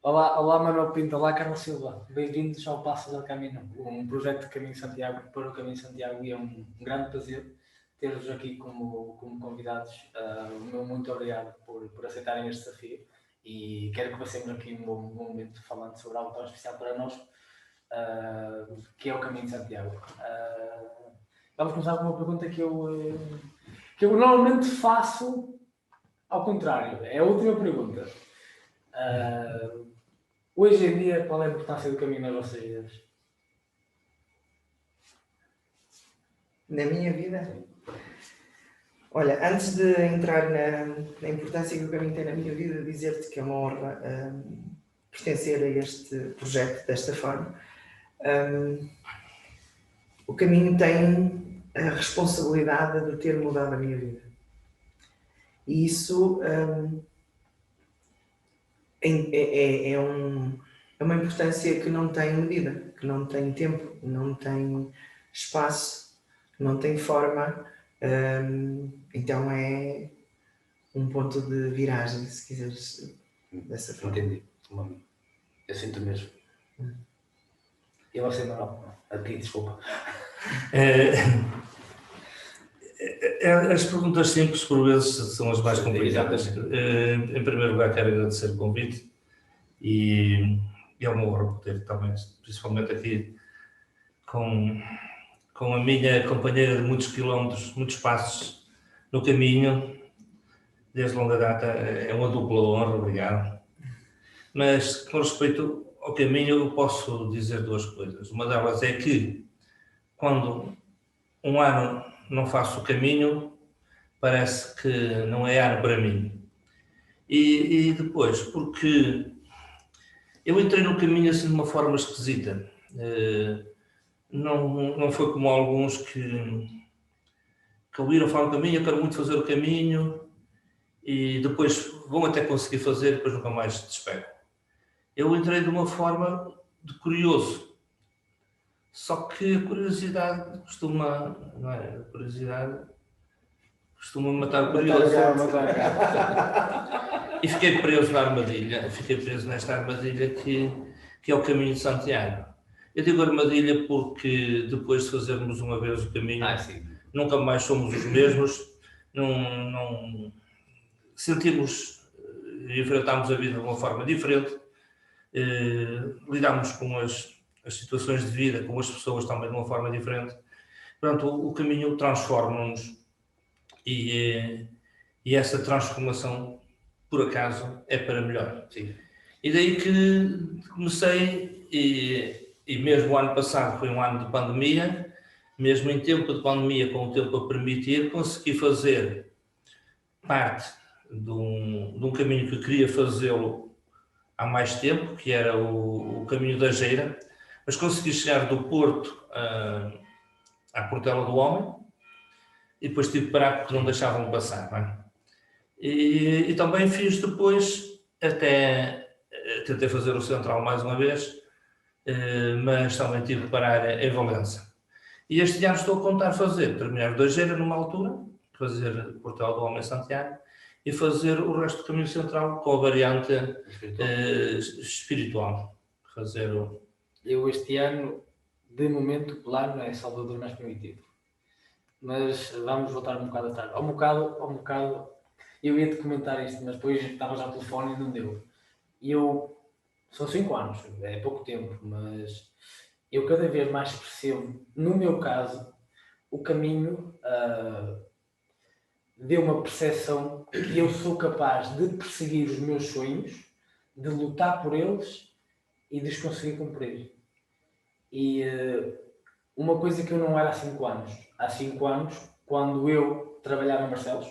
Olá Manuel Pinto, olá Carlos Silva, bem-vindos ao Passos del Camino, um projeto de Caminho de Santiago para o Caminho de Santiago, e é um grande prazer ter-vos aqui como convidados. Muito obrigado por aceitarem este desafio e quero que passemos aqui um bom momento falando sobre algo tão especial para nós, que é o Caminho de Santiago. Vamos começar com uma pergunta que eu normalmente faço ao contrário, é a última pergunta. Hoje em dia, qual é a importância do caminho nas vossas vidas? Na minha vida? Olha, antes de entrar na importância que o caminho tem na minha vida, dizer-te que é uma honra pertencer a este projeto desta forma. O caminho tem a responsabilidade de ter mudado a minha vida. E isso é uma importância que não tem medida, que não tem tempo, não tem espaço, não tem forma. Então é um ponto de viragem, se quiseres, dessa forma. Entendi. Eu sinto mesmo. E você, Manuel? A ti, desculpa. As perguntas simples, por vezes, são as mais complicadas. Em primeiro lugar, quero agradecer o convite e é uma honra poder também, principalmente aqui, com a minha companheira de muitos quilómetros, muitos passos no caminho, desde longa data, é uma dupla honra, obrigado. Mas, com respeito ao caminho, eu posso dizer duas coisas. Uma delas é que, quando um ano não faço o caminho, parece que não é ano para mim. E depois, porque eu entrei no caminho assim de uma forma esquisita. Não foi como alguns que ouviram falar do caminho, eu quero muito fazer o caminho, e depois vão até conseguir fazer, depois nunca mais despegam. Eu entrei de uma forma de curioso. Só que a curiosidade costuma, não é? A curiosidade costuma matar o curioso. E fiquei preso na armadilha, nesta armadilha que é o Caminho de Santiago. Eu digo armadilha porque depois de fazermos uma vez o caminho, nunca mais somos os mesmos, não sentimos, enfrentamos a vida de uma forma diferente, lidamos com as situações de vida, com as pessoas também de uma forma diferente. Portanto, o caminho transforma-nos e essa transformação, por acaso, é para melhor. Sim. E daí que comecei, e mesmo o ano passado foi um ano de pandemia, mesmo em tempo de pandemia, com o tempo a permitir, consegui fazer parte de um caminho que queria fazê-lo há mais tempo, que era o caminho da Geira, mas consegui chegar do Porto à Portela do Homem, e depois tive que parar porque não deixavam passar, não é? E também fiz depois, até tentei fazer o Central mais uma vez, mas também tive que parar em Valença. E este ano estou a contar terminar da Geira numa altura, fazer Portela do Homem Santiago, e fazer o resto do caminho central com a variante espiritual. Eu este ano, de momento, o plano é Salvador mais primitivo. Mas vamos voltar um bocado atrás. Ao bocado, eu ia-te comentar isto, mas depois estava já ao telefone e não deu. São 5 anos, é pouco tempo, mas eu cada vez mais percebo, no meu caso, o caminho deu uma percepção que eu sou capaz de perseguir os meus sonhos, de lutar por eles e de os conseguir cumprir. E uma coisa que eu não era há 5 anos. Há 5 anos, quando eu trabalhava em Barcelos,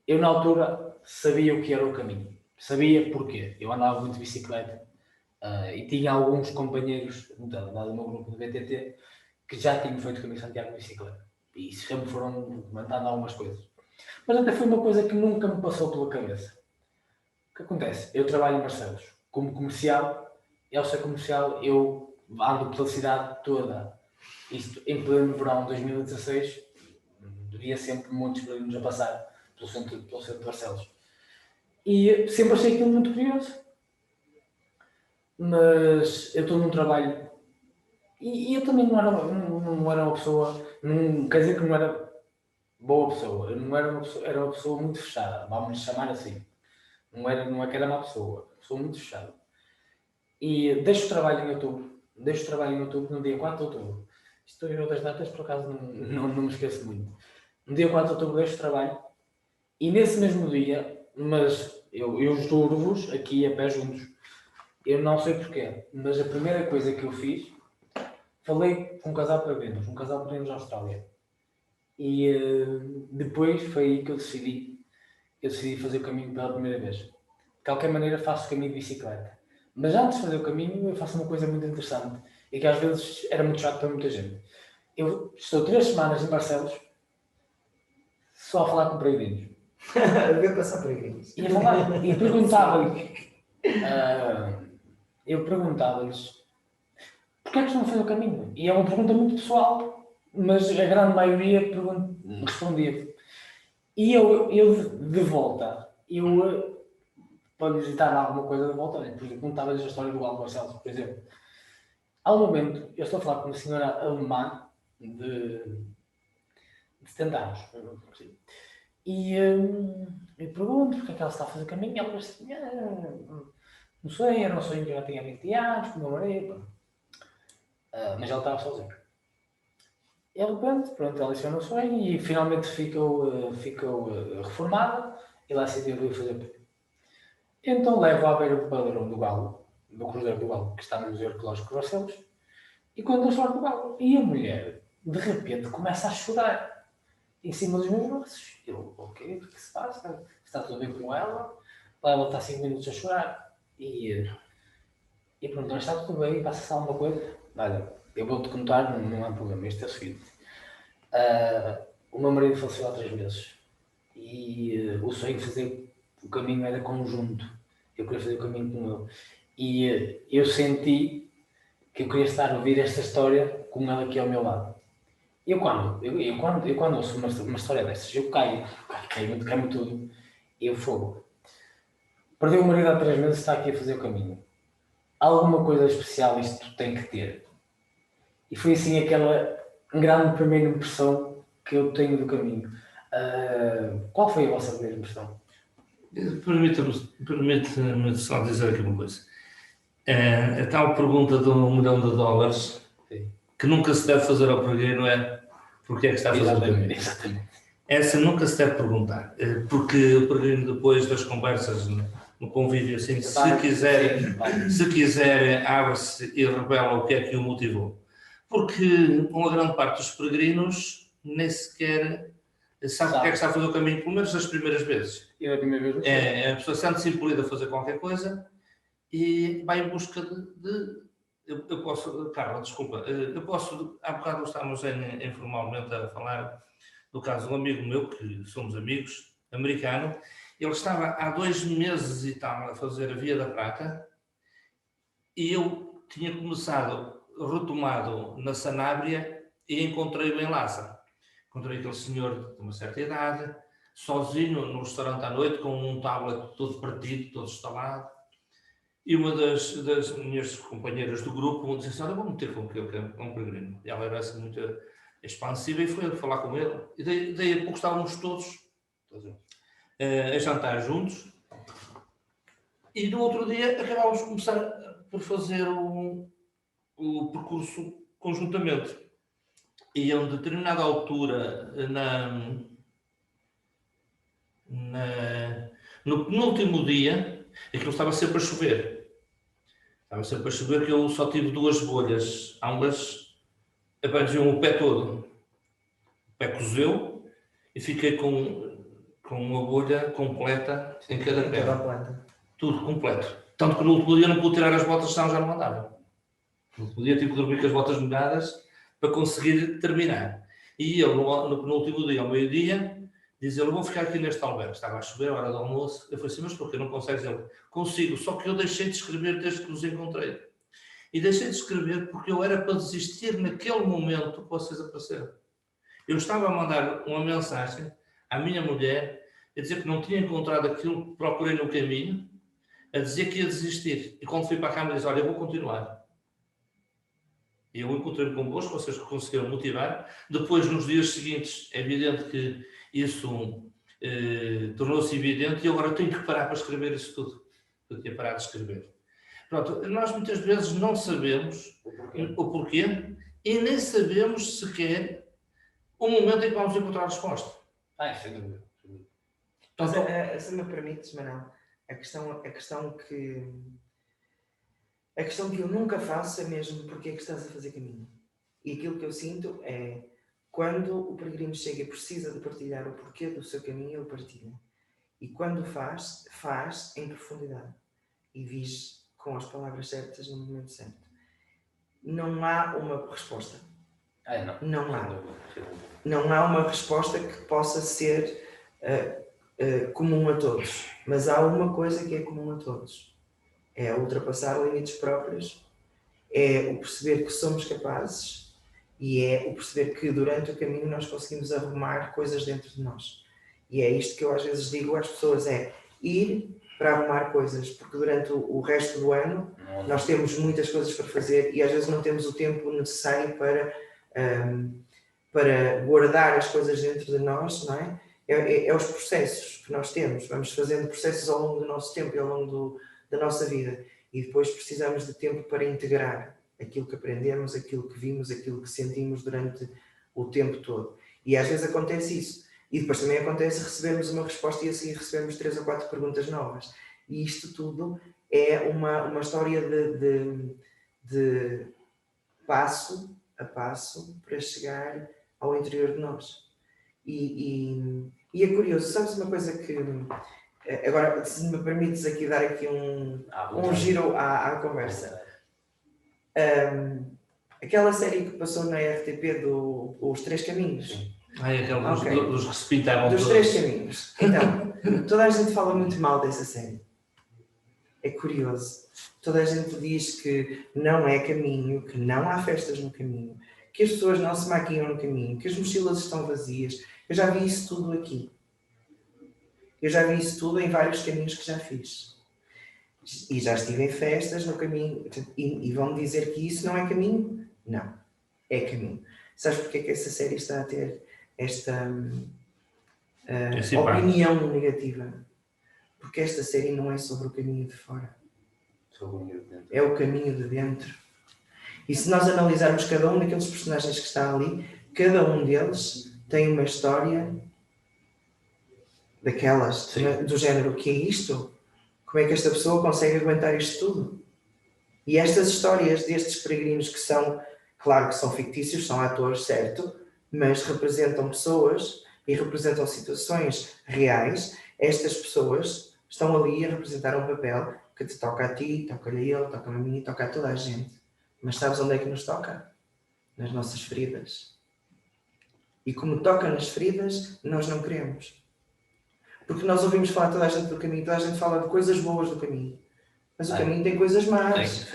eu na altura sabia o que era o caminho. Sabia porquê. Eu andava muito de bicicleta e tinha alguns companheiros do meu grupo de BTT que já tinham feito o Caminho de Santiago de bicicleta. E sempre foram comentando algumas coisas. Mas até foi uma coisa que nunca me passou pela cabeça. O que acontece? Eu trabalho em Barcelos. Como comercial, ao ser comercial, eu ando pela cidade toda. Isto em pleno verão de 2016, havia sempre muitos peregrinos a passar pelo centro de Barcelos. E sempre achei aquilo muito curioso. Mas eu estou num trabalho e eu também não era uma pessoa, não quer dizer que não era boa pessoa, eu não era uma pessoa, era uma pessoa muito fechada, vamos chamar assim. Não é que era má pessoa muito fechada. E deixo o trabalho em outubro no dia 4 de outubro. Estou em outras datas, por acaso não me esqueço muito. No dia 4 de outubro deixo o trabalho e nesse mesmo dia, mas eu juro-vos aqui a pé juntos, eu não sei porquê, mas a primeira coisa que eu fiz, falei com um casal para vermos, na Austrália. E depois foi aí que eu decidi fazer o caminho pela primeira vez. De qualquer maneira faço o caminho de bicicleta. Mas antes de fazer o caminho eu faço uma coisa muito interessante e que às vezes era muito chato para muita gente. Eu estou 3 semanas em Barcelos só a falar com peregrinos. A ver passar peregrinos. E a falar, e perguntava-lhes porquê é que estão a fazer o caminho? E é uma pergunta muito pessoal, mas a grande maioria respondia. E eu de volta, para visitar alguma coisa de volta, por exemplo, contava-lhes a história do Alto Barcelos, por exemplo. Há um momento, eu estou a falar com uma senhora alemã de 70 anos, e eu pergunto porque é que ela está a fazer o caminho, e ela diz assim, não sei, era um sonho que eu já tinha 20 anos, com o meu marido, mas ela estava sozinha. E de repente, pronto, ela disse o sonho e finalmente ficou reformada e lá decidiu fazer. Então levo à beira do padrão do Galo, do Cruzeiro do Galo, que está no Museu Arqueológico de Barcelos, e quando eu estou do Galo, e a mulher, de repente, começa a chorar em cima dos meus braços. Eu, ok, o que se passa? Está tudo bem com ela? Ela está 5 minutos a chorar. E pronto, está tudo bem, passa-se alguma coisa. Olha, eu vou-te contar, não há problema, este é o seguinte. O meu marido faleceu há 3 meses e o sonho de fazer o caminho era conjunto. Eu queria fazer o caminho com ele. E eu senti que eu queria estar a ouvir esta história com ela aqui ao meu lado. Eu quando ouço uma história destas, eu cai-me tudo. Eu fogo. Perdeu o marido há 3 meses, está aqui a fazer o caminho. Alguma coisa especial isto tem que ter. E foi assim aquela grande primeira impressão que eu tenho do caminho. Qual foi a vossa primeira impressão? Permite-me só dizer aqui uma coisa. A tal pergunta do $1 milhão, sim, que nunca se deve fazer ao peregrino é porque é que está a fazer o caminho. Exatamente. Essa nunca se deve perguntar, porque o peregrino depois das conversas no convívio, assim, se quiser abre-se e revela o que é que o motivou. Porque uma grande parte dos peregrinos nem sequer sabe porque é que está a fazer o caminho, pelo menos as primeiras vezes. E a primeira vez a pessoa sente-se impelida a fazer qualquer coisa e vai em busca eu posso, Carla, desculpa, há bocado estávamos informalmente a falar do caso de um amigo meu, que somos amigos, americano. Ele estava há 2 meses e tal a fazer a Via da Prata e eu tinha retomado na Sanabria e encontrei-o em Lhasa. Encontrei aquele senhor de uma certa idade, sozinho no restaurante à noite, com um tablet todo partido, todo instalado. E uma das minhas companheiras do grupo disse assim, olha, vou meter com um peregrino. E ela era assim muito expansiva e foi falar com ele. E daí a pouco estávamos todos a jantar juntos. E no outro dia acabámos de começar por fazer o percurso conjuntamente. E a uma determinada altura, no penúltimo dia, aquilo estava sempre a chover. Estava sempre a chover que eu só tive 2 bolhas. Ambas abrangiam o pé todo. O pé cozeu e fiquei com uma bolha completa em cada pé. Tudo completo. Tanto que no último dia não pude tirar as botas, senão já não andava. No último dia tive que dormir com as botas molhadas para conseguir terminar. E eu, no penúltimo dia, ao meio-dia, diz ele, vou ficar aqui neste albergue. Estava a chover, a hora do almoço. Eu falei assim, mas porquê não consegues? Ele, consigo, só que eu deixei de escrever desde que nos encontrei. E deixei de escrever porque eu era para desistir naquele momento que vocês apareceram. Eu estava a mandar uma mensagem à minha mulher a dizer que não tinha encontrado aquilo que procurei no caminho, a dizer que ia desistir. E quando fui para a Câmara, disse, olha, eu vou continuar. E eu encontrei-me convosco, vocês conseguiram motivar. Depois, nos dias seguintes, é evidente que isso tornou-se evidente e agora eu tenho que parar para escrever isso tudo. Eu tinha parado de escrever. Pronto, nós muitas vezes não sabemos o porquê e nem sabemos sequer o momento em que vamos encontrar a resposta. Sem dúvida. Mas, se me permites, Manel, a questão que eu nunca faço é mesmo porque é que estás a fazer caminho. E aquilo que eu sinto é, quando o peregrino chega e precisa de partilhar o porquê do seu caminho, ele partilha. E quando faz em profundidade. E diz com as palavras certas no momento certo. Não há uma resposta. Não há. Não há uma resposta que possa ser comum a todos. Mas há uma coisa que é comum a todos. É ultrapassar limites próprios, é o perceber que somos capazes e é o perceber que durante o caminho nós conseguimos arrumar coisas dentro de nós. E é isto que eu às vezes digo às pessoas, é ir para arrumar coisas, porque durante o resto do ano nós temos muitas coisas para fazer e às vezes não temos o tempo necessário para guardar as coisas dentro de nós, não é? É os processos que nós temos, vamos fazendo processos ao longo do nosso tempo e ao longo da nossa vida e depois precisamos de tempo para integrar aquilo que aprendemos, aquilo que vimos, aquilo que sentimos durante o tempo todo. E às vezes acontece isso. E depois também acontece recebermos uma resposta e assim recebemos 3 ou 4 perguntas novas. E isto tudo é uma história de passo a passo para chegar ao interior de nós. E é curioso, sabes uma coisa que... Agora, se me permites aqui dar aqui um giro à conversa. Aquela série que passou na RTP Os Três Caminhos. Dos que se pintavam dos Três Caminhos. Então, toda a gente fala muito mal dessa série. É curioso. Toda a gente diz que não é caminho, que não há festas no caminho, que as pessoas não se maquiam no caminho, que as mochilas estão vazias. Eu já vi isso tudo aqui. Eu já vi isso tudo em vários caminhos que já fiz. E já estive em festas no caminho. E vão-me dizer que isso não é caminho? Não. É caminho. Sabes porque é que essa série está a ter esta opinião negativa? Porque esta série não é sobre o caminho de fora. É o caminho de dentro. E se nós analisarmos cada um daqueles personagens que está ali, cada um deles tem uma história daquelas, do género, que é isto? Como é que esta pessoa consegue aguentar isto tudo? E estas histórias destes peregrinos que são, claro que são fictícios, são atores, certo, mas representam pessoas e representam situações reais. Estas pessoas estão ali a representar um papel que te toca a ti, toca-lhe a ele, toca-me a mim, toca a toda a gente. Mas sabes onde é que nos toca? Nas nossas feridas. E como toca nas feridas, nós não queremos. Porque nós ouvimos falar toda a gente do caminho, toda a gente fala de coisas boas do caminho. Mas o caminho tem coisas más.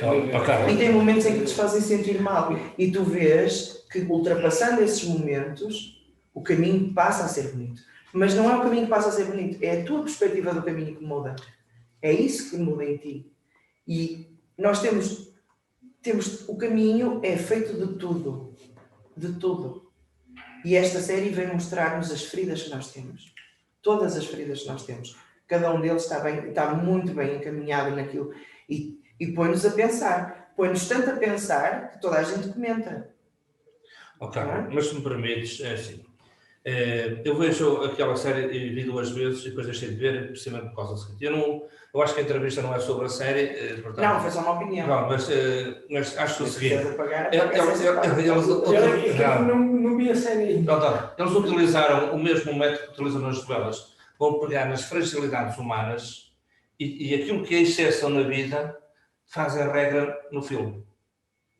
E tem momentos em que te fazem sentir mal. E tu vês que ultrapassando esses momentos, o caminho passa a ser bonito. Mas não é o caminho que passa a ser bonito, é a tua perspectiva do caminho que muda. É isso que muda em ti. E nós temos o caminho é feito de tudo. De tudo. E esta série vem mostrar-nos as feridas que nós temos. Todas as feridas que nós temos. Cada um deles está muito bem encaminhado naquilo. E põe-nos a pensar. Põe-nos tanto a pensar que toda a gente comenta. Ok, mas se me permites, é assim. Eu vejo aquela série e vi 2 vezes e depois deixei de ver, precisamente por causa do seguinte. Eu acho que a entrevista não é sobre a série. Portanto, não, foi só uma opinião. Não, mas acho que o seguinte. Não vi a série. Eles utilizaram o mesmo método que utilizam nas novelas. Vão pegar nas fragilidades humanas e aquilo que é exceção na vida fazem a regra no filme.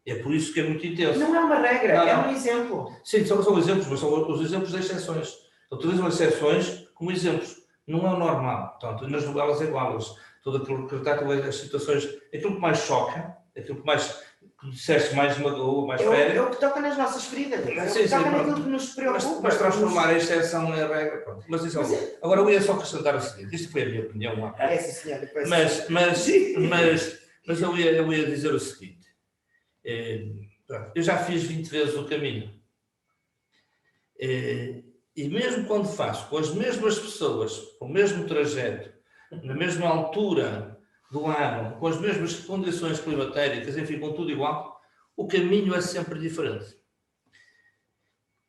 É por isso que é muito intenso. Não é uma regra, é um exemplo. Sim, são exemplos, mas são os exemplos de exceções. Utilizam exceções como exemplos. Não é o normal. Portanto, nas novelas é igual. Tudo aquilo que retrata as situações, aquilo que mais choca, aquilo que mais disseste mais uma ou mais É férias. o que toca nas nossas feridas, é o Sim, que sim, toca pronto. naquilo que nos preocupa. Mas transformar a exceção em regra, pronto. Mas isso agora eu ia só acrescentar o seguinte, isto foi a minha opinião lá. É, sim, senhor. Mas eu ia dizer o seguinte, pronto, eu já fiz 20 vezes o caminho. E mesmo quando faço com as mesmas pessoas, com o mesmo trajeto, na mesma altura do ano, com as mesmas condições climatéricas, enfim, com tudo igual, o caminho é sempre diferente.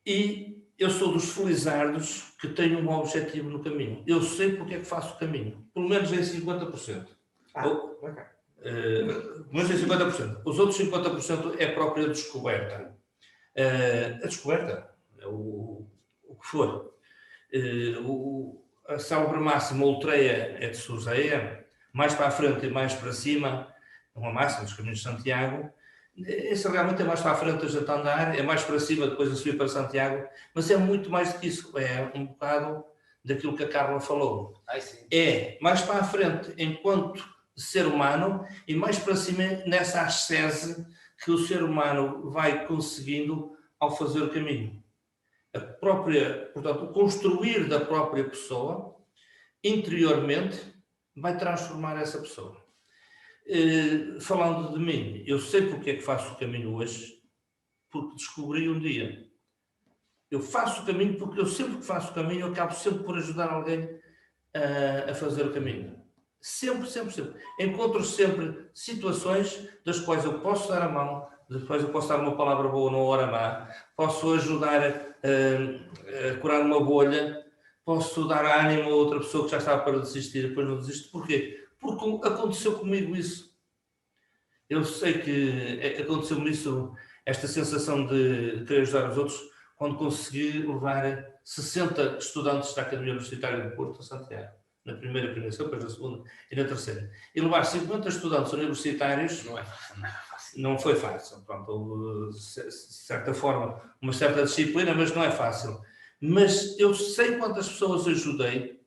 E eu sou dos felizardos que tenho um objetivo no caminho. Eu sei porque é que faço o caminho. Pelo menos em 50%. Ok. Pelo menos em 50%. Os outros 50% é a própria descoberta. A descoberta é o que for. A célebre máxima ultreia é de Souseia, mais para a frente e mais para cima, uma máxima dos caminhos de Santiago. Esse realmente é mais para a frente a gente andar, é mais para cima depois a subir para Santiago, mas é muito mais do que isso, é um bocado daquilo que a Carla falou. É mais para a frente enquanto ser humano e mais para cima nessa ascese que o ser humano vai conseguindo ao fazer o caminho. Portanto, o construir da própria pessoa, interiormente, vai transformar essa pessoa. Falando de mim, eu sei porque é que faço o caminho hoje, porque descobri um dia. Eu faço o caminho porque eu sempre que faço o caminho, eu acabo sempre por ajudar alguém a fazer o caminho. Sempre. Encontro sempre situações das quais eu posso dar a mão, depois eu posso dar uma palavra boa numa hora má, posso ajudar a curar uma bolha, posso dar ânimo a outra pessoa que já estava para desistir e depois não desiste. Porquê? Porque aconteceu comigo isso. Eu sei que aconteceu-me isso, esta sensação de querer ajudar os outros, quando consegui levar 60 estudantes da Academia Universitária de Porto a Santiago. Na primeira premiação, depois na segunda e na terceira. E levar 50 estudantes universitários não foi fácil. Pronto, houve, de certa forma, uma certa disciplina, mas não é fácil. Mas eu sei quantas pessoas ajudei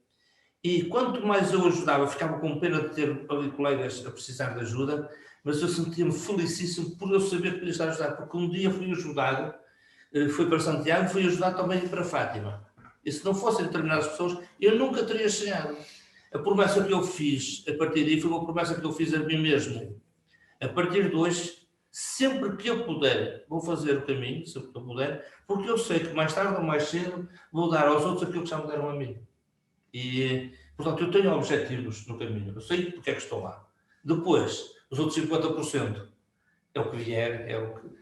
e quanto mais eu ajudava, ficava com pena de ter ali colegas a precisar de ajuda, mas eu sentia-me felicíssimo por eu saber que lhes ajudar, porque um dia fui ajudado, fui para Santiago, fui ajudado também para Fátima. E se não fossem determinadas pessoas, eu nunca teria chegado. A promessa que eu fiz a partir daí foi uma promessa que eu fiz a mim mesmo. A partir de hoje, sempre que eu puder, vou fazer o caminho, sempre que eu puder, porque eu sei que mais tarde ou mais cedo vou dar aos outros aquilo que já me deram a mim. E, portanto, eu tenho objetivos no caminho. Eu sei porque é que estou lá. Depois, os outros 50%. É o que vier,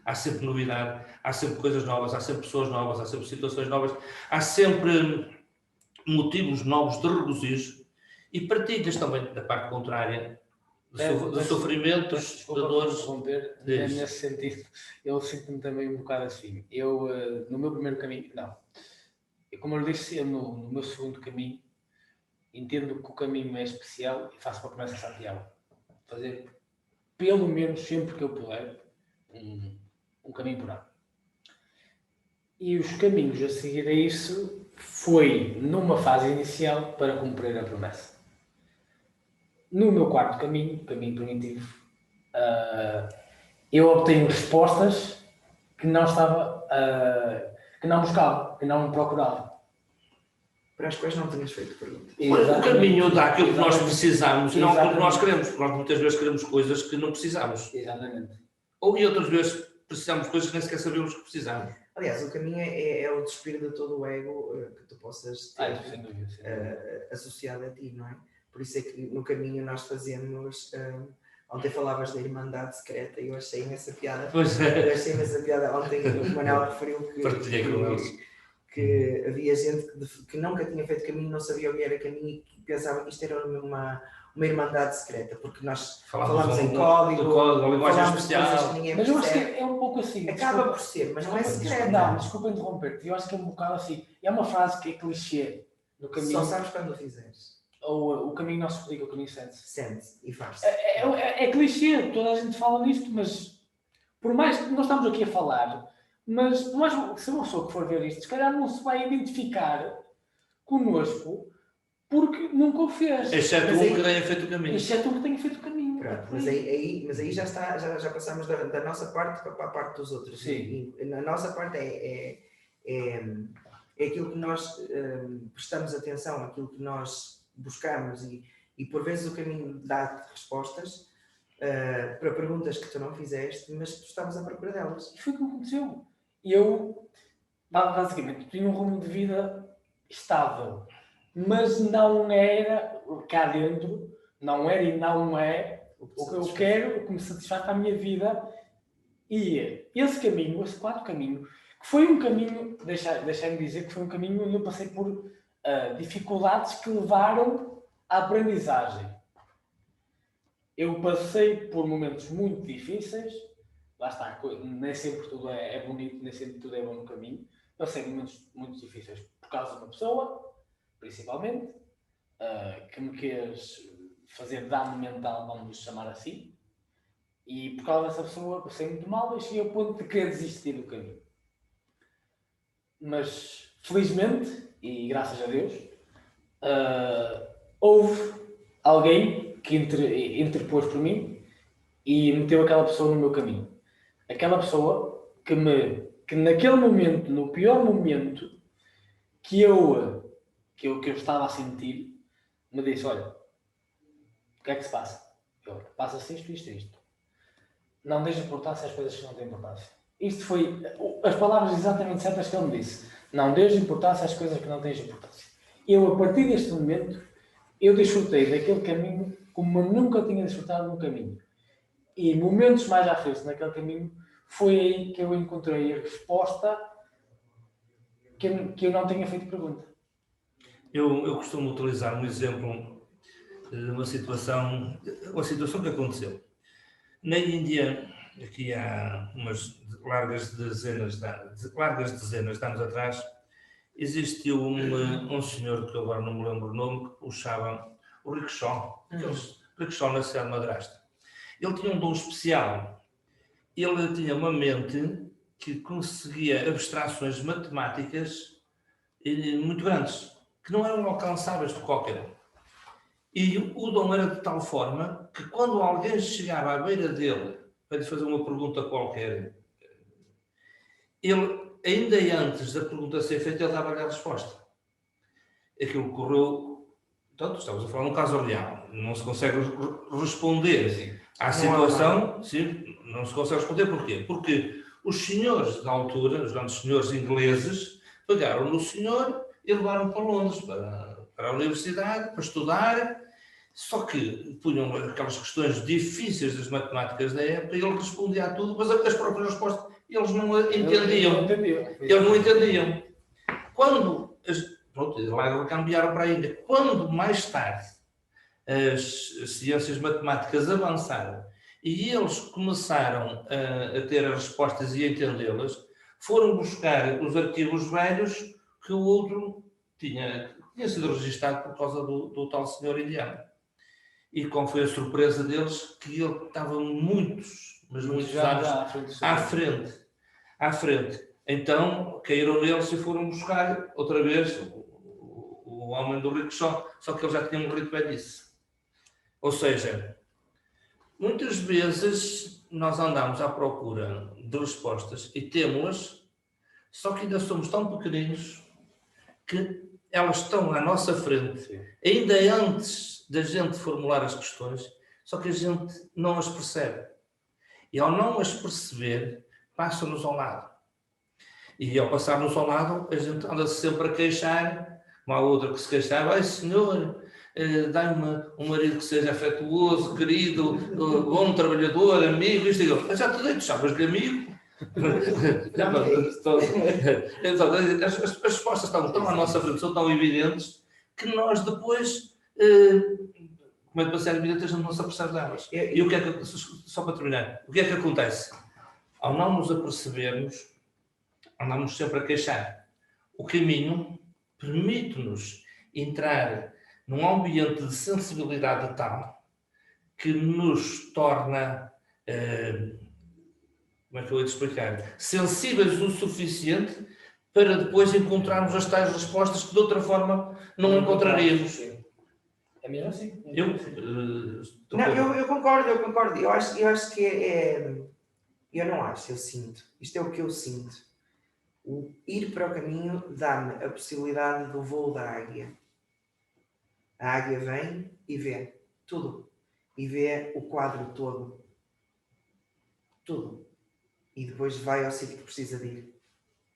há sempre novidade, há sempre coisas novas, há sempre pessoas novas, há sempre situações novas, há sempre motivos novos de regozijo e partilhas também da parte contrária, de sofrimentos, de dores. Nesse sentido, eu sinto-me também um bocado assim. Eu, no meu primeiro caminho, não. Como eu disse, no meu segundo caminho, entendo que o caminho é especial e faço uma promessa a Santiago. Fazer pelo menos sempre que eu puder, um caminho por ano. E os caminhos a seguir a isso foi numa fase inicial para cumprir a promessa. No meu quarto caminho primitivo, eu obtenho respostas que não estava, que não buscava, que não procurava. Para as quais não tinhas feito perguntas. O caminho dá aquilo que nós precisamos e não aquilo que nós queremos, porque nós muitas vezes queremos coisas que não precisamos. Exatamente. Ou e outras vezes precisamos de coisas que nem sequer sabemos que precisamos. Aliás, o caminho é o despir de todo o ego que tu possas ter Sem dúvida. Associado a ti, não é? Por isso é que no caminho nós fazemos... Ontem falavas da Irmandade Secreta e eu achei imensa piada. Pois é. Eu achei imensa piada. Ontem o Manel referiu que havia gente que nunca tinha feito caminho, não sabia o que era caminho e que pensava que isto era uma irmandade secreta, porque nós falamos em código, linguagem especial. Mas eu acho que é um pouco assim. Acaba por ser, mas não é secreta. Não, desculpa interromper-te. Eu acho que é um bocado assim. É uma frase que é clichê no caminho. Só sabes quando o fizeres. Ou o caminho não se explica, o caminho sente-se. Sente-se e faz-se. É clichê, toda a gente fala nisto, mas por mais que nós estamos aqui a falar, mas por mais que se uma pessoa que for ver isto, se calhar não se vai identificar connosco porque nunca o fez. Exceto um que tenha feito o caminho. Exceto um que tenha feito o caminho. Pronto, mas aí já está, já passamos da nossa parte para a parte dos outros. Sim. E na nossa parte é aquilo que nós prestamos atenção, aquilo que nós buscamos e por vezes o caminho dá-te respostas para perguntas que tu não fizeste, mas tu estavas à procura delas. E foi o que aconteceu. Eu, basicamente, tinha um rumo de vida estável, mas não era, cá dentro, não era e não é o que eu quero, o que me satisfaz para a minha vida. E esse caminho, esse quarto caminho, que foi um caminho, deixai-me dizer que foi um caminho onde eu passei por dificuldades que levaram à aprendizagem. Eu passei por momentos muito difíceis, lá está, nem sempre tudo é bonito, nem sempre tudo é bom no caminho. Passei momentos muito difíceis por causa de uma pessoa, principalmente, que me quis fazer dano mental, vamos chamar assim. E por causa dessa pessoa passei muito mal e cheguei ao ponto de querer desistir do caminho. Mas, felizmente, e graças a Deus, houve alguém que interpôs por mim e meteu aquela pessoa no meu caminho. Aquela pessoa que naquele momento, no pior momento que eu estava a sentir, me disse, olha, o que é que se passa? Passa-se isto. Não deixe importância às coisas que não têm importância. Isto foi as palavras exatamente certas que ele me disse. Não deixe importância às coisas que não têm importância. Eu, a partir deste momento, eu desfrutei daquele caminho como eu nunca tinha desfrutado no caminho. E momentos mais à frente naquele caminho, foi aí que eu encontrei a resposta que eu não tinha feito pergunta. Eu costumo utilizar um exemplo de uma situação que aconteceu. Na Índia, aqui há umas largas dezenas de anos atrás, existiu um senhor, que eu agora não me lembro o nome, que puxava o rickshaw, aqueles rickshaw na cidade de Madrasta. Ele tinha um dom especial. Ele tinha uma mente que conseguia abstrações matemáticas muito grandes, que não eram alcançáveis por qualquer um. E o dom era de tal forma que quando alguém chegava à beira dele para lhe fazer uma pergunta qualquer, ele, ainda antes da pergunta ser feita, ele dava-lhe a resposta. Aquilo correu... Portanto, estamos a falar de um caso real. Não se consegue responder à situação. Sim, não se consegue responder porquê? Porque os senhores da altura, os grandes senhores ingleses, pegaram no senhor e levaram para Londres, para a universidade, para estudar. Só que punham aquelas questões difíceis das matemáticas da época e ele respondia a tudo, mas as próprias respostas eles não entendiam. Eles não entendiam. Quando... Pronto, lá cambiaram para a Índia. Quando mais tarde as ciências matemáticas avançaram e eles começaram a ter as respostas e a entendê-las, foram buscar os arquivos velhos que o outro tinha sido registado por causa do tal senhor indiano. E qual foi a surpresa deles? Que ele estava muitos anos à frente. Então caíram neles e foram buscar outra vez o homem do rickshaw, só que ele já tinha morrido bem disso. Ou seja, muitas vezes nós andamos à procura de respostas e temos-las, só que ainda somos tão pequeninos que elas estão à nossa frente, ainda antes da gente formular as questões, só que a gente não as percebe. E ao não as perceber, passa-nos ao lado. E ao passar-nos ao lado, a gente anda sempre a queixar, uma outra que se queixava, ai senhor, dá-me um marido que seja afetuoso, querido, bom trabalhador, amigo, isto e aquilo. Mas já te dei, tu chamas de amigo. As respostas estão tão à nossa frente, são tão evidentes, que nós depois, como é que ser evidente, a gente não se apercebe delas. E o que é que, só para terminar, o que é que acontece? Ao não nos apercebermos, andamos sempre a queixar. O caminho permite-nos entrar num ambiente de sensibilidade tal que nos torna, como é que eu ia te explicar, sensíveis o suficiente para depois encontrarmos as tais respostas que de outra forma não encontraríamos. É mesmo assim. Eu concordo. Eu acho que eu não acho, eu sinto. Isto é o que eu sinto. O ir para o caminho dá-me a possibilidade do voo da águia. A águia vem e vê tudo. E vê o quadro todo. Tudo. E depois vai ao sítio que precisa de ir.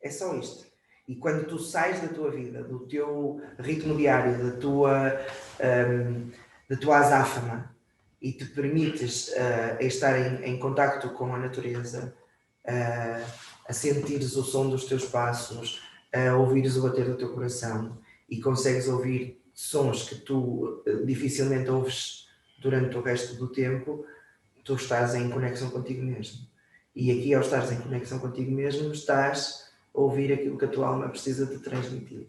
É só isto. E quando tu sais da tua vida, do teu ritmo diário, da tua azáfama, e te permites estar em contacto com a natureza, a sentires o som dos teus passos, a ouvires o bater do teu coração, e consegues ouvir sons que tu dificilmente ouves durante o resto do tempo, tu estás em conexão contigo mesmo. E aqui, ao estares em conexão contigo mesmo, estás a ouvir aquilo que a tua alma precisa de transmitir.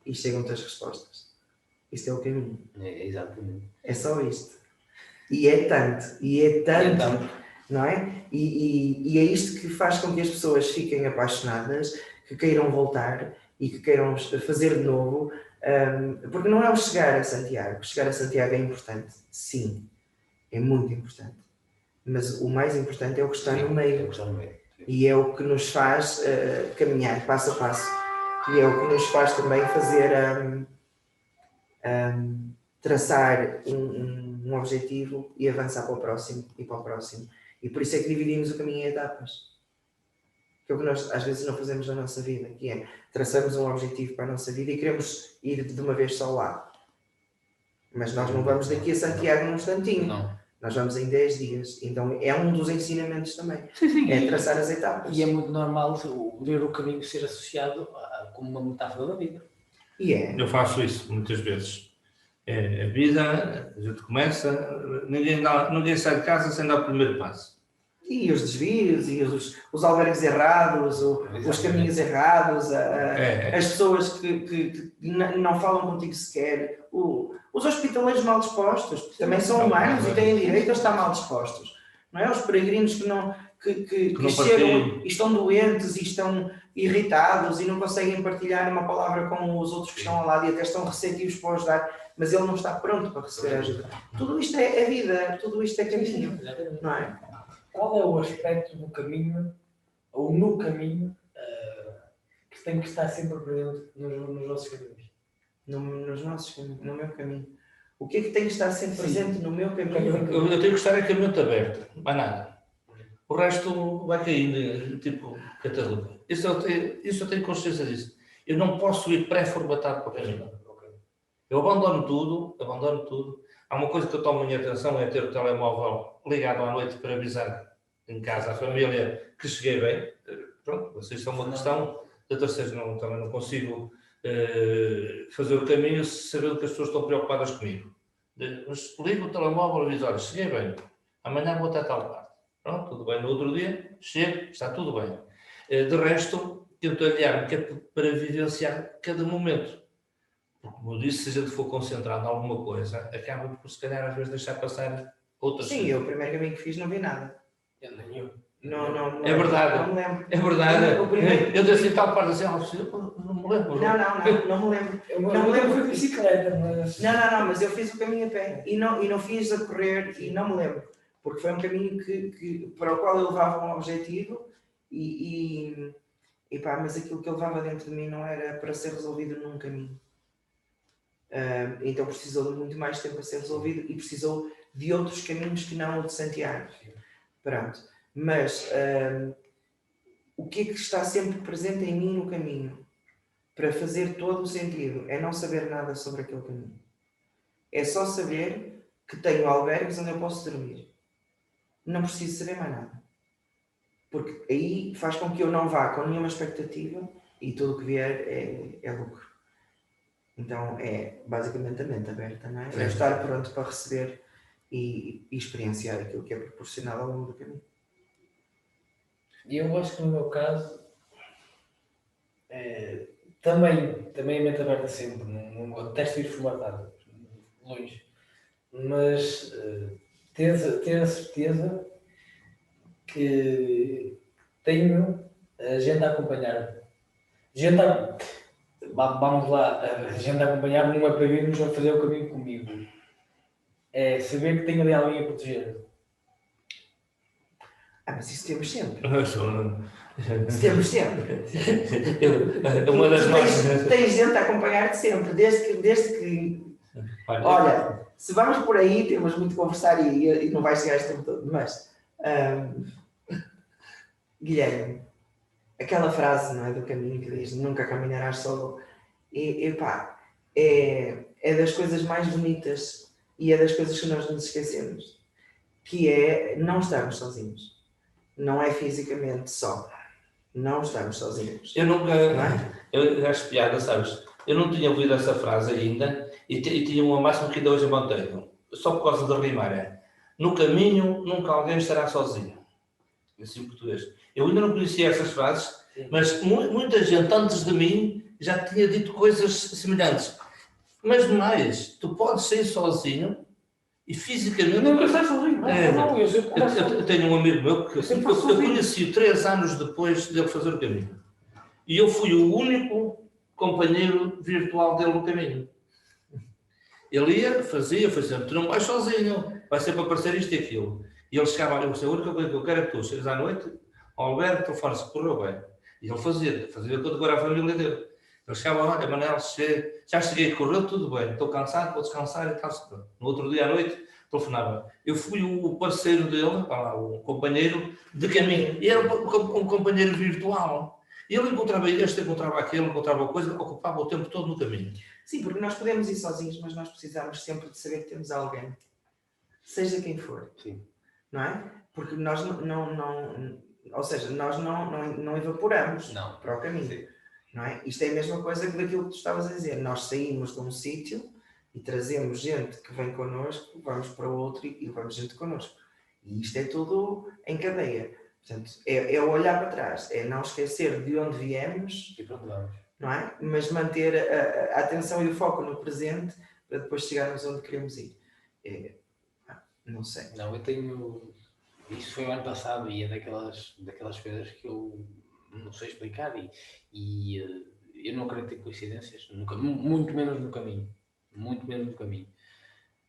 E chegam-te as respostas. Isto é o caminho. É, exatamente. É só isto. E é tanto, não é? E é isto que faz com que as pessoas fiquem apaixonadas, que queiram voltar e que queiram fazer de novo, porque não é o chegar a Santiago. Chegar a Santiago é importante, sim, é muito importante. Mas o mais importante é o que está no meio. E é o que nos faz caminhar passo a passo. E é o que nos faz também fazer traçar um objetivo e avançar para o próximo e para o próximo. E por isso é que dividimos o caminho em etapas. Que é o que nós às vezes não fazemos na nossa vida, que é traçamos um objetivo para a nossa vida e queremos ir de uma vez só lá. Mas nós não vamos daqui a Santiago num instantinho. Não. Nós vamos em 10 dias. Então é um dos ensinamentos também. Sim. É traçar as etapas. E é muito normal ver o caminho ser associado como uma metáfora da vida. Eu faço isso muitas vezes. É a vida, a gente começa, ninguém sai de casa sem dar o primeiro passo. E os desvios, e os albergues errados, os caminhos errados, as pessoas que não falam contigo sequer, os hospitaleiros mal dispostos, porque também são humanos e têm direito a estar mal dispostos. Não é? Os peregrinos que chegam e estão doentes e estão irritados e não conseguem partilhar uma palavra com os outros que estão ao lado e até estão receptivos para ajudar, mas ele não está pronto para receber ajuda. Tudo isto é vida, tudo isto é caminho, não é? Qual é o aspecto do caminho, ou no caminho, que tem que estar sempre presente nos nossos caminhos? Nos nossos caminhos, no meu caminho. O que é que tem que estar sempre presente no meu caminho? Eu tenho que estar em caminho aberto, mais nada. O resto vai caindo, tipo catadupa. Isso eu tenho consciência disso. Eu não posso ir pré-formatado para o caminho. Eu abandono tudo. Há uma coisa que eu tomo a minha atenção, é ter o telemóvel ligado à noite para avisar em casa a família que cheguei bem. Pronto, isso é uma questão. Da terceira, também não consigo fazer o caminho sabendo que as pessoas estão preocupadas comigo. Mas ligo o telemóvel e aviso, olha, cheguei bem, amanhã vou até tal parte. Pronto, tudo bem. No outro dia, chego, está tudo bem. De resto, tento aliar-me para vivenciar cada momento. Como eu disse, se a gente for concentrado em alguma coisa, acaba por, se calhar, às vezes deixar passar outras coisas. Sim, eu o primeiro caminho que fiz não vi nada. Não, é verdade. Não me lembro. É verdade. Eu disse tal parte assim, não me lembro. Não me lembro. Não me lembro de bicicleta, mas... Não, mas eu fiz o caminho a pé. E não fiz a correr e não me lembro. Porque foi um caminho para o qual eu levava um objetivo mas aquilo que eu levava dentro de mim não era para ser resolvido num caminho. Então precisou de muito mais tempo a ser resolvido e precisou de outros caminhos que não o de Santiago. Pronto. Mas o que é que está sempre presente em mim no caminho? Para fazer todo o sentido. É não saber nada sobre aquele caminho. É só saber que tenho albergues onde eu posso dormir. Não preciso saber mais nada. Porque aí faz com que eu não vá com nenhuma expectativa e tudo o que vier é lucro. Então é basicamente a mente aberta, não é? É estar pronto para receber e experienciar aquilo que é proporcionado ao longo do caminho. E eu acho que no meu caso também a mente aberta sempre, não detesto ir formatado, longe, mas ter a certeza que tenho a gente a acompanhar. Vamos lá, a gente a acompanhar não é para virmos a fazer o caminho comigo. É saber que tenho ali alguém a proteger. Mas isso temos sempre. Eu sou- Isso temos sempre. Uma das Tens gente a acompanhar-te sempre, desde que. Olha, se vamos por aí, temos muito a conversar e não vai chegar este tempo todo, mas. Guilherme, aquela frase, não é, do caminho que diz nunca caminharás solo, pá, é das coisas mais bonitas e é das coisas que nós nos esquecemos, que é não estarmos sozinhos. Não é fisicamente só. Não estamos sozinhos. Eu nunca. Não é? Eu acho piada, sabes? Eu não tinha ouvido essa frase ainda e tinha uma máxima que ainda hoje mantenho, só por causa de rimar. É: no caminho, nunca alguém estará sozinho. Assim em português. Eu ainda não conhecia essas frases, mas muita gente antes de mim já tinha dito coisas semelhantes. Mas mais, tu podes sair sozinho e fisicamente. Não, eu saio sozinho. Eu tenho um amigo meu que eu conheci 3 anos depois dele fazer o caminho. E eu fui o único companheiro virtual dele no caminho. Ele ia, fazia, tu não vais sozinho, vai sempre aparecer isto e aquilo. E ele chegava, eu disse, a única coisa que eu quero é que tu chegues à noite, ao Alberto, telefone-se que correu bem. E ele fazia tudo agora a família dele. Ele chegava lá, Manel, já cheguei, correu tudo bem, estou cansado, vou descansar e tal. No outro dia à noite, telefonava. Eu fui o parceiro dele, o companheiro de caminho. E era um companheiro virtual. E ele encontrava aquele, encontrava coisa, ocupava o tempo todo no caminho. Sim, porque nós podemos ir sozinhos, mas nós precisamos sempre de saber que temos alguém, seja quem for. Sim. Não é? Porque nós não evaporamos para o caminho. Sim. Não é? Isto é a mesma coisa que daquilo que tu estavas a dizer. Nós saímos de um sítio e trazemos gente que vem connosco, vamos para outro e levamos gente connosco. E isto é tudo em cadeia. Portanto, é olhar para trás, é não esquecer de onde viemos, e para onde vamos, não é? Mas manter a atenção e o foco no presente para depois chegarmos onde queremos ir. Não sei. Não, eu tenho... Isso foi o ano passado e é daquelas coisas que eu não sei explicar e eu não acredito em coincidências, muito menos no caminho. Muito menos no caminho.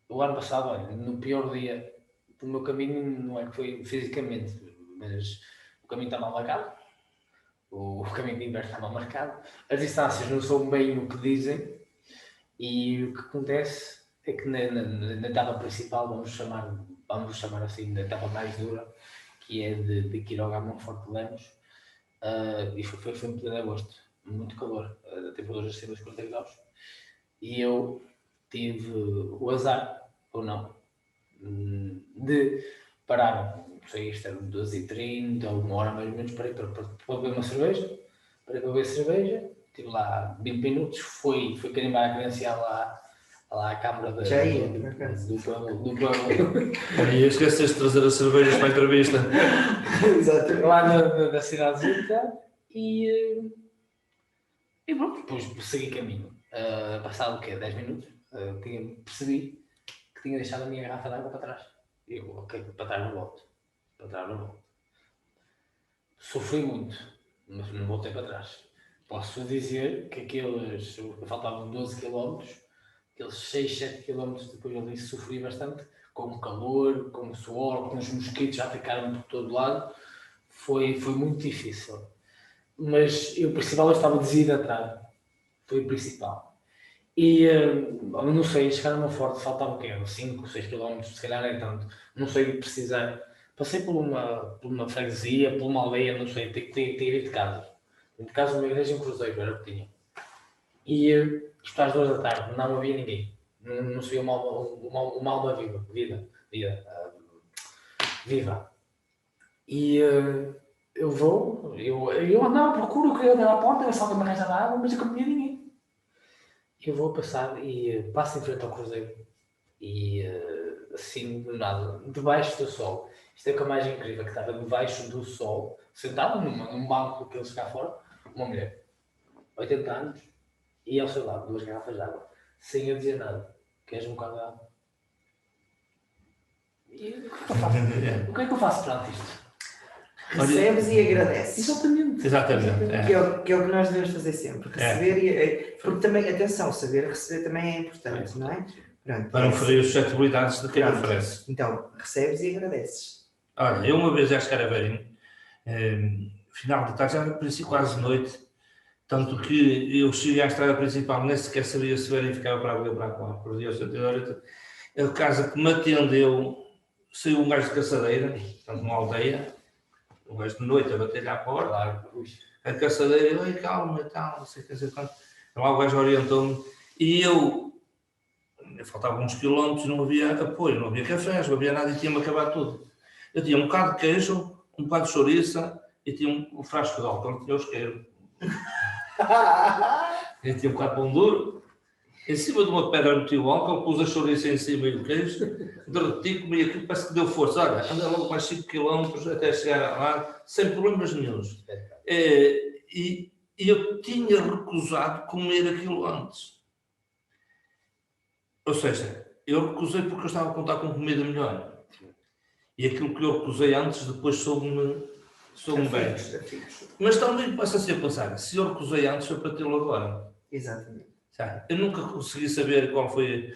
O ano passado, olha, no pior dia do meu caminho, não é que foi fisicamente, mas o caminho está mal marcado, o caminho de inverno está mal marcado, as distâncias não são bem o que dizem e o que acontece é que na etapa principal, vamos chamar assim, na etapa mais dura, que é de Quiroga a Monforte de Lemos, e foi em pleno agosto, muito calor, a temperatura acima dos 40 graus, e eu tive o azar, ou não, de parar, não sei, isto era 12h30 ou 1 hora mais ou menos, para beber uma cerveja, estive lá 20 minutos, fui carimbar a credencial lá à Câmara do Pueblo. E esqueceste de trazer as cervejas para a entrevista. Exato. Lá da cidadezita e pronto, depois segui caminho. Passado o quê? 10 minutos, percebi que tinha deixado a minha garrafa de água para trás. Eu, ok, para trás não volto. Sofri muito, mas não voltei para trás. Posso dizer que faltavam 12 km, aqueles 6, 7 km depois ali sofri bastante, com o calor, com o suor, com os mosquitos já picaram por todo lado. Foi muito difícil. Mas o principal, eu estava desidratado. Foi o principal. E não sei, chegaram a Monforte, faltava o quê? 5, 6 km, se calhar nem tanto. Não sei precisar. Passei por uma freguesia, por uma aldeia, não sei, tinha ido de casa. De casa, uma igreja em Cruzeiro, era o que tinha. E isto às 2 da tarde, não havia ninguém. Não se via uma alma viva. E eu andava à procura, eu queria abrir a porta, ver se alguém me arranjava água, mas eu não via ninguém. Eu vou passar e passo em frente ao Cruzeiro. E assim, do nada, debaixo do sol. Isto é o que é mais incrível, que estava debaixo do sol, sentada num banco que eles cá fora, uma mulher, 80 anos, e ao seu lado 2 garrafas de água, sem eu dizer nada. Queres um bocado de água? E o que é que eu faço perante isto? Recebes e agradeces. Exatamente. Que é o que nós devemos fazer sempre. Receber porque também, atenção, saber receber também é importante, não é? Pronto, Para não ferir as suscetibilidades de quem Pronto. oferece. Então, recebes e agradeces. Olha, eu uma vez acho que era velho, final de tarde, já era quase noite, tanto que eu cheguei à estrada principal, nem sequer sabia se verificava para ali ou para lá, perdi o sentido. A casa que me atendeu, saiu um gajo de caçadeira, portanto, uma aldeia, um gajo de noite a bater-lhe à porta, a caçadeira, oi, calma e tal, não sei o que, lá o gajo orientou-me, e faltavam uns quilómetros, não havia apoio, não havia cafés, não havia nada e tinha-me acabado tudo. Eu tinha um bocado de queijo, um bocado de chouriça e tinha um frasco de álcool, não tinha o isqueiro. Eu tinha um bocado de pão duro. Em cima de uma pedra meti o álcool, pus a chouriça em cima e o queijo, derreti, comi aquilo, parece que deu força. Olha, andei logo mais 5 km até chegar lá, sem problemas nenhums. E eu tinha recusado comer aquilo antes. Ou seja, eu recusei porque eu estava a contar com comida melhor. E aquilo que eu recusei antes, depois soube-me bem. Mas também passa-se a pensar, se eu recusei antes, foi para tê-lo agora. Exatamente. Eu nunca consegui saber qual foi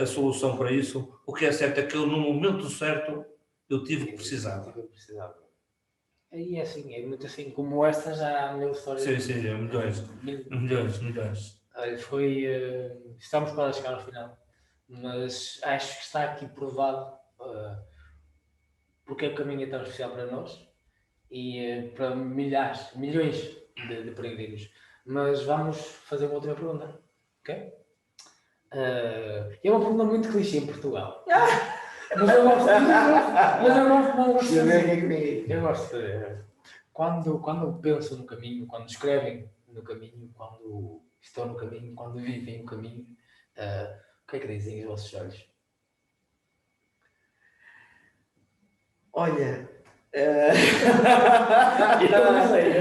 a solução para isso. O que é certo é que eu, no momento certo, eu tive o que precisava. E é assim, é muito assim, como esta já há mil histórias. Sim, milhões. Olha, estamos quase a chegar ao final, mas acho que está aqui provado porque é que o caminho é tão especial para nós e para milhões de peregrinos. Mas vamos fazer uma outra pergunta, ok? É uma pergunta muito clichê em Portugal. Mas eu gosto de eu gosto de fazer. Quando pensam no caminho, quando escrevem no caminho, quando estão no caminho, quando vivem o caminho, o que é que dizem os vossos olhos? Olha, Eu não sei.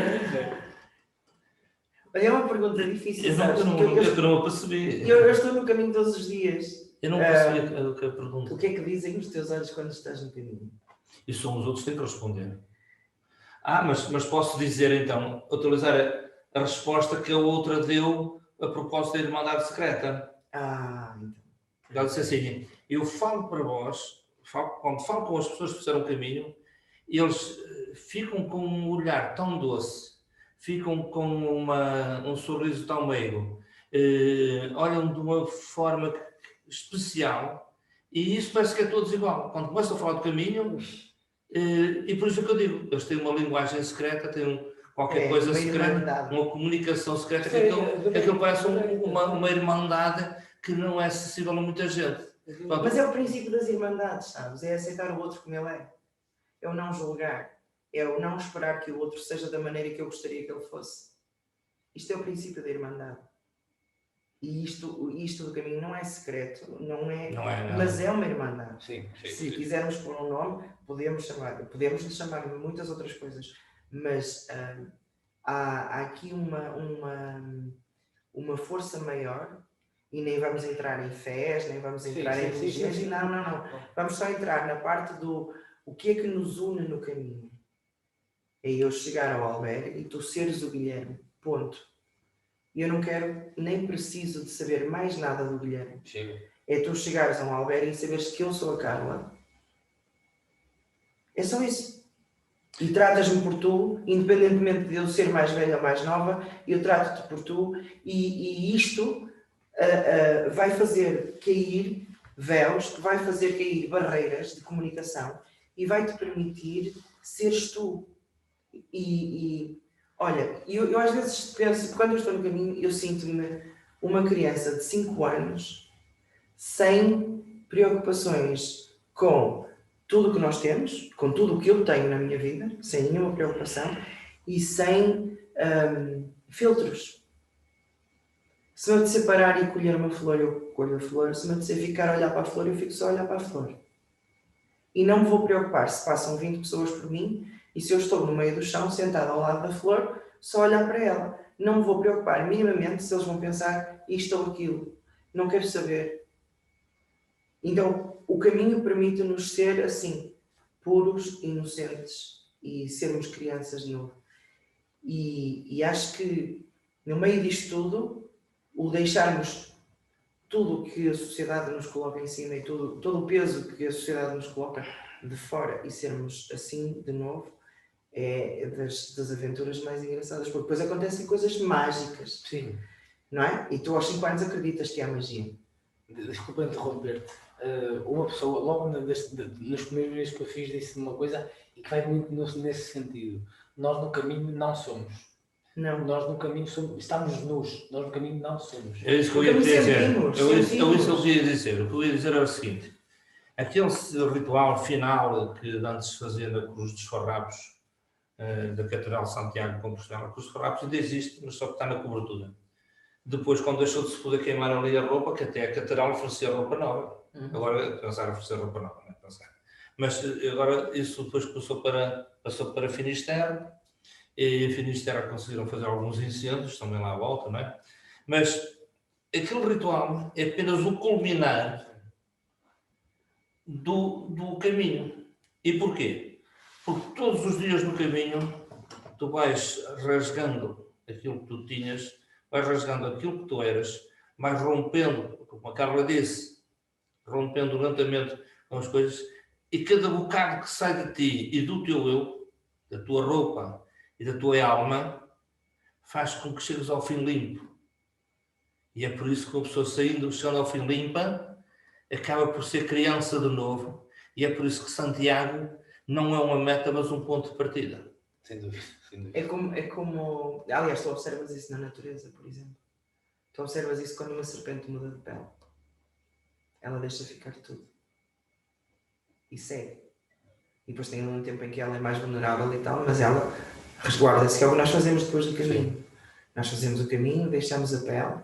Olha, é uma pergunta difícil, sabes? Eu não a percebi. Eu estou no caminho todos os dias. Eu não percebi a pergunta. O que é que dizem os teus olhos quando estás no caminho? E são os outros que têm que responder. Mas posso dizer então, utilizar a resposta que a outra deu a propósito da Irmandade Secreta. Então. Ela disse assim, eu falo para vós, quando falo com as pessoas que fizeram o caminho, eles ficam com um olhar tão doce, ficam com um sorriso tão meigo, olham de uma forma especial, e isso parece que é todos igual. Quando começam a falar do caminho, e por isso é que eu digo, eles têm uma linguagem secreta, têm qualquer coisa secreta, uma comunicação secreta, que aquilo parece uma irmandade que não é acessível a muita gente. Mas é o princípio das irmandades, sabes? É aceitar o outro como ele é. É o não julgar. É o não esperar que o outro seja da maneira que eu gostaria que ele fosse. Isto é o princípio da irmandade. E isto do caminho não é secreto, não é mas é uma irmandade. Sim. Se quisermos pôr um nome, podemos lhe chamar muitas outras coisas, mas há aqui uma força maior, e nem vamos entrar em fés, nem vamos entrar em religiões, não. Vamos só entrar na parte do o que é que nos une no caminho. É eu chegar ao albergue e tu seres o Guilherme, ponto. E eu não quero, nem preciso de saber mais nada do Guilherme. Sim. É tu chegares a um albergue e saberes que eu sou a Carla. É só isso. E tratas-me por tu, independentemente de eu ser mais velha ou mais nova, eu trato-te por tu, e isto vai fazer cair véus, vai fazer cair barreiras de comunicação e vai-te permitir seres tu. Olha, eu às vezes penso, quando eu estou no caminho, eu sinto-me uma criança de 5 anos sem preocupações com tudo o que nós temos, com tudo o que eu tenho na minha vida, sem nenhuma preocupação e sem filtros. Se me apetecer parar e colher uma flor, eu colho a flor. Se me apetecer ficar a olhar para a flor, eu fico só a olhar para a flor. E não me vou preocupar se passam 20 pessoas por mim e se eu estou no meio do chão, sentado ao lado da flor, só olhar para ela. Não me vou preocupar minimamente se eles vão pensar isto ou aquilo. Não quero saber. Então, o caminho permite-nos ser assim, puros, inocentes e sermos crianças de novo. E acho que, no meio disto tudo, o deixarmos tudo o que a sociedade nos coloca em cima e todo o peso que a sociedade nos coloca de fora, e sermos assim de novo, é das aventuras mais engraçadas, porque depois acontecem coisas mágicas, Sim. não é? E tu aos 5 anos acreditas que há magia. Desculpa interromper-te. Uma pessoa, logo nos primeiros meses que eu fiz, disse-me uma coisa e que vai muito nesse sentido. Nós no caminho não somos. Não. Nós no caminho estamos nus. Nós no caminho não somos. É isso que eu ia dizer. Eu ia dizer. O que eu ia dizer era o seguinte: aquele ritual final que antes se fazia na Cruz dos Farrapos, da Catedral de Santiago de Compostela, a Cruz dos Farrapos ainda existe, mas só que está na cobertura. Depois, quando deixou de se poder queimar ali a roupa, que até a Catedral oferecia roupa nova. Agora, pensar a oferecer roupa nova, não é pensar. Mas agora isso depois passou para Finisterre, e em Finisterre conseguiram fazer alguns incêndios, também lá à volta, não é? Mas aquele ritual é apenas o culminar do caminho. E porquê? Porque todos os dias no caminho tu vais rasgando aquilo que tu tinhas, vais rasgando aquilo que tu eras, vais rompendo, como a Carla disse, rompendo lentamente com as coisas, e cada bocado que sai de ti e do teu eu, da tua roupa e da tua alma, faz com que chegues ao fim limpo. E é por isso que uma pessoa chegando ao fim limpa, acaba por ser criança de novo, e é por isso que Santiago não é uma meta, mas um ponto de partida. Sem dúvida. É como. Aliás, tu observas isso na natureza, por exemplo. Tu observas isso quando uma serpente muda de pele. Ela deixa ficar tudo. E segue. E depois tem um tempo em que ela é mais vulnerável e tal, mas ela resguarda-se, que é o que nós fazemos depois do caminho. Sim. Nós fazemos o caminho, deixamos a pele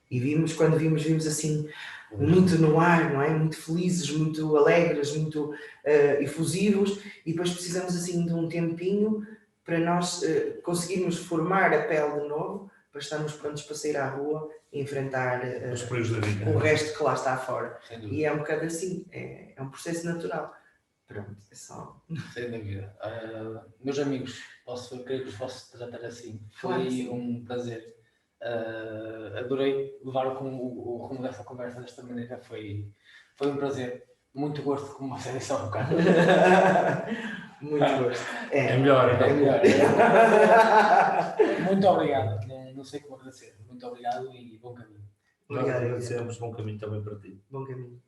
e quando vimos assim, muito no ar, não é? Muito felizes, muito alegres, muito efusivos, e depois precisamos assim de um tempinho para nós conseguirmos formar a pele de novo, para estarmos prontos para sair à rua e enfrentar o resto que lá está fora. E é um bocado assim, é um processo natural. Pronto, é só. Sem dúvida. Meus amigos, creio que posso tratar assim. Foi um prazer. Adorei levar o rumo dessa conversa desta maneira. Foi um prazer. Muito gosto, como você disse há um bocado. Muito gosto. É melhor. Muito obrigado. Não sei como agradecer. Muito obrigado e bom caminho. Nós agradecemos. Bom caminho também para ti. Bom caminho.